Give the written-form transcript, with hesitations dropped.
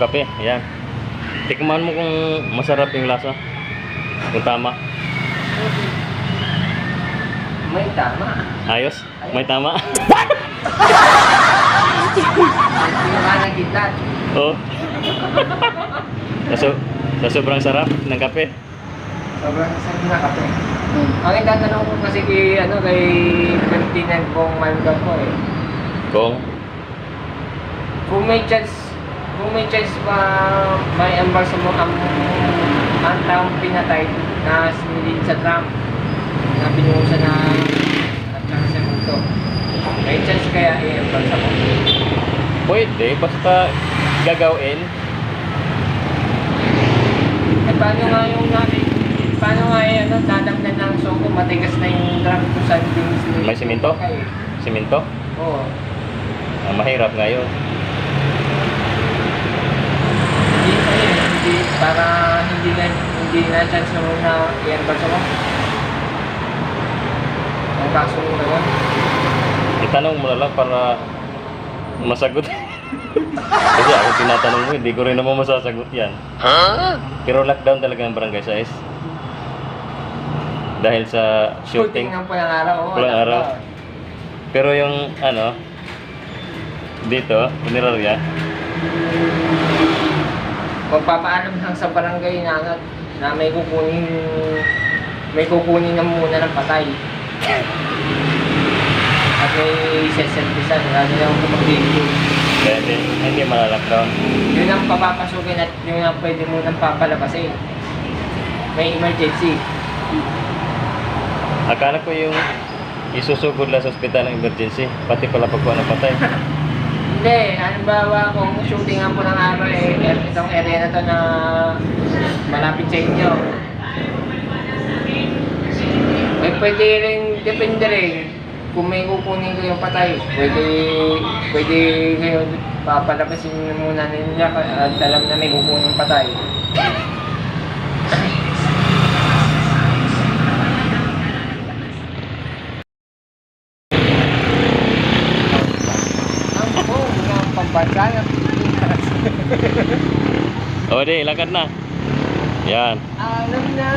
kape. Ayan. Tikman mo kung masarap yung lasa. Kung tama. May tama. Ayos? May tama? Pinakanan kita. Oo. Sa sobrang sarap ng kape. Sobrang sarap na kape. Ang itatanong ko kasi kay Ferdinand kung malungkot ko eh. Kung may chance pa may ambag sa mga ang taong pinatay na sinilid sa Trump na binuhusan na at saka sa mundo. May chance kaya i-ambag sa mundo? Pwede, basta gagawin. Eh paano nga yung dadagnan ng soko, matigas na yung Trump kung saan din sinilid? May simento? Simento? Oo. Mahirap nga yun. Hindi para hindi na chance mo na i-ambag sa mundo. Ang kaso mo na yun. Itanong mo na lang para masagot. Kasi ako tinatanong mo, hindi ko rin naman masasagot yan. Pero lockdown talaga ng barangay size. Dahil sa shooting. Ng pulang araw. Pulang araw. Pero yung dito, punerarya. Magpapaalam lang sa barangay na may kukunin na muna ng patay. At may seservisan, lalo lang kung mag-debut. Kaya hindi malalockdown. Yun ang papapasukin at yun ang pwede mo nang papalabasin. May emergency. Akala ko yung isusugod lang sa ospital ng emergency, pati pala pagkuha ng patay. Hindi, halimbawa kung shootingan po ng araw itong area na to na malapit sa inyo. May pwede rin, depende rin. Kung may kukunin ko yung patay, pwede kayo papalabasin muna ninyo at alam na may kukunin patay. Ang buong ng pambansa ng Pilipinas. O di, lakad na. Yan. Alam na!